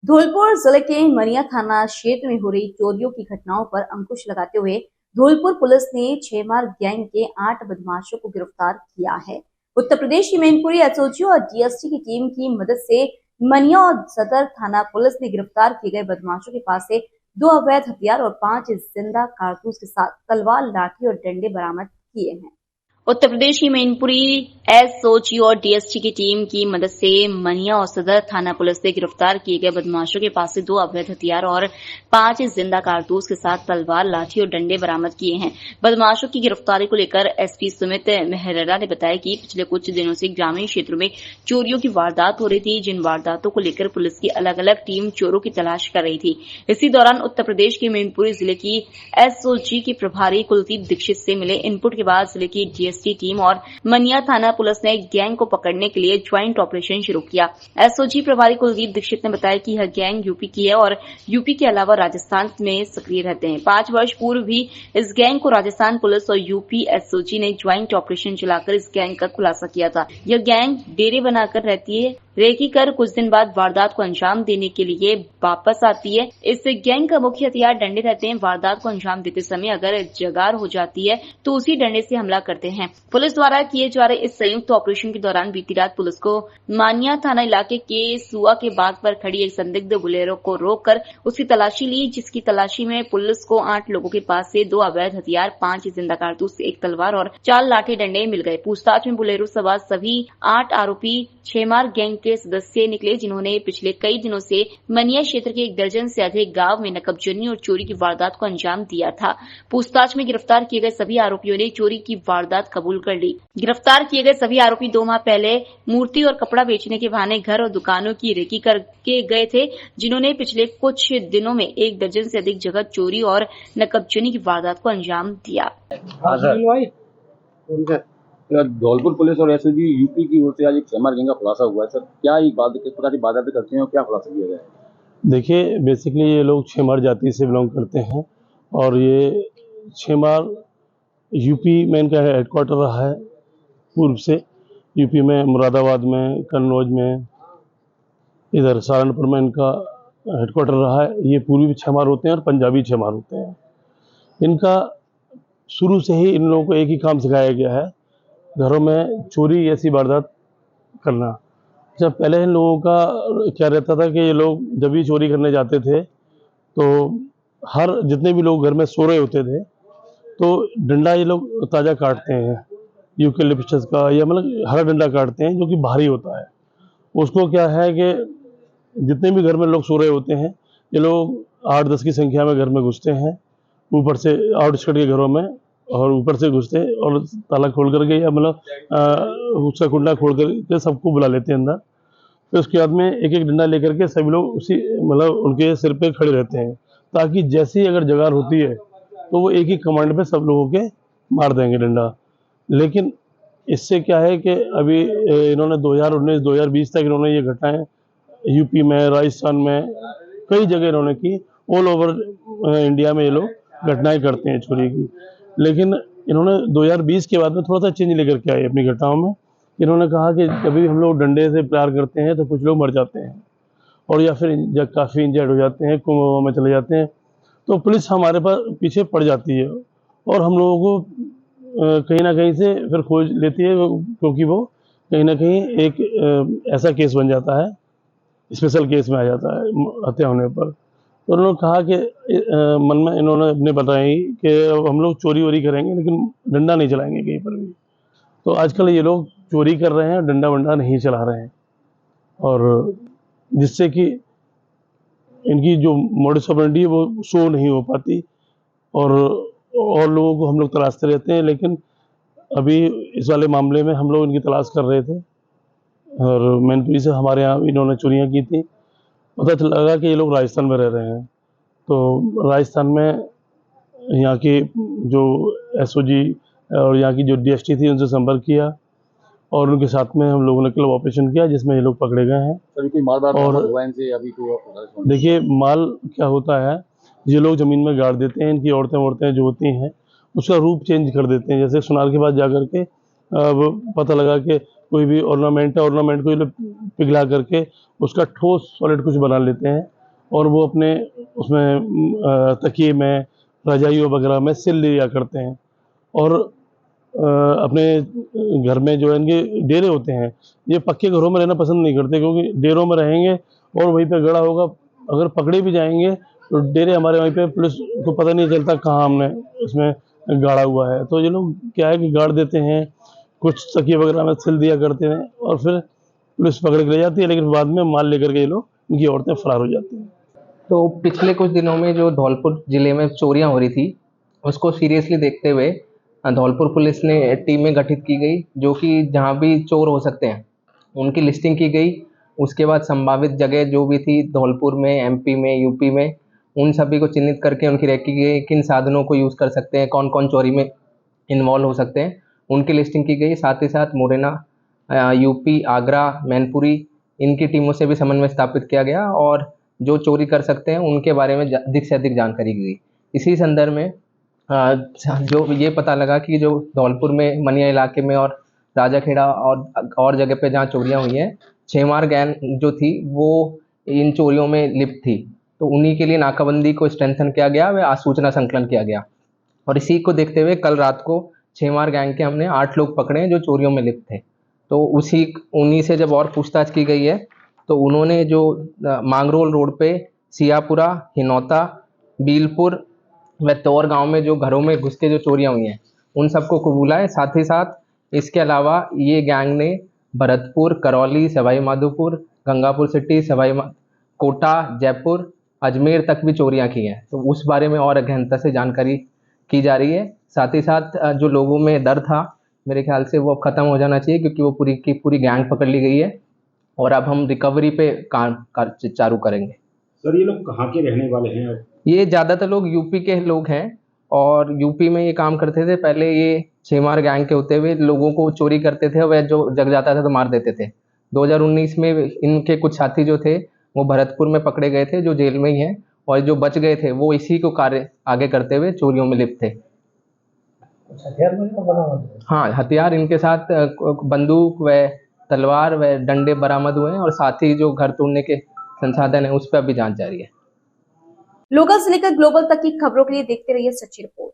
धौलपुर जिले के मनिया थाना क्षेत्र में हो रही चोरियों की घटनाओं पर अंकुश लगाते हुए धौलपुर पुलिस ने छेमार गैंग के 8 बदमाशों को गिरफ्तार किया है। उत्तर प्रदेश की मैनपुरी एसओजी और डीएसटी की टीम की मदद से मनिया और सदर थाना पुलिस ने गिरफ्तार किए गए बदमाशों के पास से 2 अवैध हथियार और 5 जिंदा कारतूस के साथ तलवार, लाठी और डंडे बरामद किए हैं। उत्तर प्रदेश की मैनपुरी एसओजी और डीएसटी की टीम की मदद से मनिया और सदर थाना पुलिस ने गिरफ्तार किए गए बदमाशों के पास से 2 अवैध हथियार और 5 जिंदा कारतूस के साथ तलवार, लाठी और डंडे बरामद किए हैं। बदमाशों की गिरफ्तारी को लेकर एसपी सुमित मेहरा ने बताया कि पिछले कुछ दिनों से ग्रामीण क्षेत्रों में चोरियों की वारदात हो रही थी, जिन वारदातों को लेकर पुलिस की अलग अलग टीम चोरों की तलाश कर रही थी। इसी दौरान उत्तर प्रदेश के मैनपुरी जिले की एसओजी के प्रभारी कुलदीप दीक्षित से मिले इनपुट के बाद जिले की डीएसटी टीम और मनिया थाना पुलिस ने गैंग को पकड़ने के लिए ज्वाइंट ऑपरेशन शुरू किया। एसओजी प्रभारी कुलदीप दीक्षित ने बताया कि यह गैंग यूपी की है और यूपी के अलावा राजस्थान में सक्रिय रहते हैं। 5 वर्ष पूर्व भी इस गैंग को राजस्थान पुलिस और यूपी एसओजी ने ज्वाइंट ऑपरेशन चलाकर इस गैंग का खुलासा किया था। यह गैंग डेरे बनाकर रहती है, रेकी कर कुछ दिन बाद वारदात को अंजाम देने के लिए वापस आती है। इस गैंग का मुख्य हथियार डंडे रहते हैं। वारदात को अंजाम देते समय अगर जगार हो जाती है तो उसी डंडे से हमला करते हैं। पुलिस द्वारा किए जा रहे इस संयुक्त ऑपरेशन के दौरान बीती रात पुलिस को मानिया थाना इलाके के सुआ के बाग पर खड़ी एक संदिग्ध बुलेरो को रोककर उसकी तलाशी ली, जिसकी तलाशी में पुलिस को 8 लोगों के पास से 2 अवैध हथियार, 5 जिंदा कारतूस, 1 तलवार और 4 लाठी डंडे मिल गए। पूछताछ में बुलेरो सवार सभी 8 आरोपी छेमार गैंग के सदस्य निकले, जिन्होंने पिछले कई दिनों से मनिया क्षेत्र के 1 दर्जन से अधिक गांव में नकबजनी और चोरी की वारदात को अंजाम दिया था। पूछताछ में गिरफ्तार किए गए सभी आरोपियों ने चोरी की वारदात कबूल कर ली। गिरफ्तार किए गए सभी आरोपी 2 माह पहले मूर्ति और कपड़ा बेचने के बहाने घर और दुकानों की रेकी करके गए थे, जिन्होंने पिछले कुछ दिनों में 1 दर्जन से अधिक जगह चोरी और नकबजनी की वारदात को अंजाम दिया। धौलपुर पुलिस और एसओजी यूपी की ओर से आज एक छेमार गैंग का खुलासा हुआ है। सर, क्या ये बात किस प्रकार की वारदातें करते हैं और क्या खुलासा किया गया है? देखिए, बेसिकली ये लोग छेमार जाति से बिलोंग करते हैं और ये छेमार यूपी में इनका हेडक्वार्टर रहा है पूर्व से। यूपी में मुरादाबाद में, कन्नौज में, इधर सहारनपुर में इनका हेडक्वार्टर रहा है। ये पूर्वी छेमार होते हैं और पंजाबी छेमार होते हैं। इनका शुरू से ही इन लोगों को एक ही काम सिखाया गया है, घरों में चोरी ऐसी वारदात करना। जब पहले इन लोगों का क्या रहता था कि ये लोग जब भी चोरी करने जाते थे तो हर जितने भी लोग घर में सो रहे होते थे तो डंडा ये लोग ताज़ा काटते हैं, यूकेलिप्टस का या मतलब हरा डंडा काटते हैं जो कि भारी होता है। उसको क्या है कि जितने भी घर में लोग सो रहे होते हैं ये लोग 8-10 की संख्या में घर में घुसते हैं, ऊपर से आउटस्कर्ट के घरों में, और ऊपर से घुसते और ताला खोल करके या मतलब उसका कुंडा खोल करके सबको बुला लेते हैं अंदर। फिर उसके बाद में एक एक डंडा लेकर के सभी लोग उसी मतलब उनके सिर पे खड़े रहते हैं, ताकि जैसे ही अगर जगार होती है तो वो एक ही कमांड पे सब लोगों के मार देंगे डंडा। लेकिन इससे क्या है कि अभी इन्होंने 2019-2020 तक इन्होंने ये घटनाएं यूपी में, राजस्थान में कई जगह इन्होंने की। ऑल ओवर इंडिया में ये लोग घटनाएं करते हैं चोरी की। लेकिन इन्होंने 2020 के बाद में थोड़ा सा चेंज लेकर के आए अपनी घटनाओं में। इन्होंने कहा कि जब भी हम लोग डंडे से प्यार करते हैं तो कुछ लोग मर जाते हैं और या फिर जब काफ़ी इंजर्ड हो जाते हैं, कोमा में चले जाते हैं, तो पुलिस हमारे पास पीछे पड़ जाती है और हम लोगों को कहीं ना कहीं से फिर खोज लेती है, क्योंकि वो कहीं ना कहीं एक ऐसा केस बन जाता है, स्पेशल केस में आ जाता है हत्या होने पर। तो उन्होंने कहा कि मन में इन्होंने अपने बताई कि हम लोग चोरी वोरी करेंगे लेकिन डंडा नहीं चलाएंगे कहीं पर भी। तो आजकल ये लोग चोरी कर रहे हैं, डंडा वंडा नहीं चला रहे हैं, और जिससे कि इनकी जो मोडस ऑपरेंडी है वो शो नहीं हो पाती और लोगों को हम लोग तलाशते रहते हैं। लेकिन अभी इस वाले मामले में हम लोग इनकी तलाश कर रहे थे और मैनपुरी से हमारे यहाँ इन्होंने चोरियाँ की थी। पता लगा कि ये लोग राजस्थान में रह रहे हैं, तो राजस्थान में यहाँ की जो एसओजी और यहाँ की जो डीएसटी थी उनसे संपर्क किया और उनके साथ में हम लोगों ने क्लब ऑपरेशन किया, जिसमें ये लोग पकड़े गए हैं। सभी कोई माल और अभी देखिए, माल क्या होता है, ये लोग ज़मीन में गाड़ देते हैं। इनकी औरतें जो होती हैं उसका रूप चेंज कर देते हैं। जैसे सुनार के पास जा करके अब पता लगा कि कोई भी ऑर्नामेंट है, ऑर्नामेंट को ये लोग पिघला करके उसका ठोस सॉलिड कुछ बना लेते हैं और वो अपने उसमें तकिए में, रजाइयों वगैरह में सिल लिया करते हैं। और अपने घर में जो है इनके डेरे होते हैं, ये पक्के घरों में रहना पसंद नहीं करते, क्योंकि डेरों में रहेंगे और वहीं पे गड़ा होगा, अगर पकड़े भी जाएंगे तो डेरे हमारे वहीं पे, पुलिस को पता नहीं चलता कहाँ हमने इसमें गाड़ा हुआ है। तो ये लोग क्या है कि गाड़ देते हैं, कुछ तकिए वगैरह में सिल दिया करते हैं और फिर पुलिस पकड़ के ले जाती है, लेकिन बाद में माल लेकर के ये लोग, इनकी औरतें फरार हो जाती हैं। तो पिछले कुछ दिनों में जो धौलपुर ज़िले में चोरियां हो रही थी, उसको सीरियसली देखते हुए धौलपुर पुलिस ने टीमें गठित की गई, जो कि जहां भी चोर हो सकते हैं उनकी लिस्टिंग की गई। उसके बाद संभावित जगह जो भी थी धौलपुर में, एमपी में, यूपी में, उन सभी को चिन्हित करके उनकी रैंकिंग की गई, किन साधनों को यूज़ कर सकते हैं, कौन कौन चोरी में इन्वॉल्व हो सकते हैं, उनकी लिस्टिंग की गई। साथ ही साथ मुरैना, यूपी, आगरा, मैनपुरी, इनकी टीमों से भी समन्वय स्थापित किया गया और जो चोरी कर सकते हैं उनके बारे में अधिक से अधिक जानकारी दी गई। इसी संदर्भ में जो ये पता लगा कि जो धौलपुर में मनिया इलाके में और राजाखेड़ा और जगह पे जहाँ चोरियां हुई हैं, छेमार गैंग जो थी वो इन चोरियों में लिप्त थी। तो उन्हीं के लिए नाकाबंदी को स्ट्रेंथन किया गया, व आसूचना संकलन किया गया। और इसी को देखते हुए कल रात को छेमार गैंग के हमने 8 लोग पकड़े हैं जो चोरियों में लिप्त थे। तो उन्हीं से जब और पूछताछ की गई है तो उन्होंने जो मांगरोल रोड पे सियापुरा, हिनौता, बीलपुर व तौर गांव में जो घरों में घुस के जो चोरियां हुई हैं उन सबको कबूला है। साथ ही साथ इसके अलावा ये गैंग ने भरतपुर, करौली, सवाई माधोपुर, गंगापुर सिटी, कोटा, जयपुर, अजमेर तक भी चोरियां की हैं। तो उस बारे में और गहनता से जानकारी की जा रही है। साथ ही साथ जो लोगों में डर था, मेरे ख्याल से वो अब ख़त्म हो जाना चाहिए, क्योंकि वो पूरी की पूरी गैंग पकड़ ली गई है और अब हम रिकवरी पे काम चालू करेंगे। सर ये लोग कहाँ के रहने वाले हैं? ये ज़्यादातर लोग यूपी के लोग हैं और यूपी में ये काम करते थे। पहले ये छेमार गैंग के होते हुए लोगों को चोरी करते थे, वह जो जग जाता था तो मार देते थे। 2019 में इनके कुछ साथी जो थे वो भरतपुर में पकड़े गए थे, जो जेल में ही हैं, और जो बच गए थे वो इसी को कार्य आगे करते हुए चोरियों में लिप्त थे। हाँ, हथियार इनके साथ बंदूक व तलवार व डंडे बरामद हुए हैं और साथ ही जो घर तोड़ने के संसाधन है उस पर अभी जांच जारी है। लोकल से लेकर ग्लोबल तक की खबरों के लिए देखते रहिए सच्ची रिपोर्ट।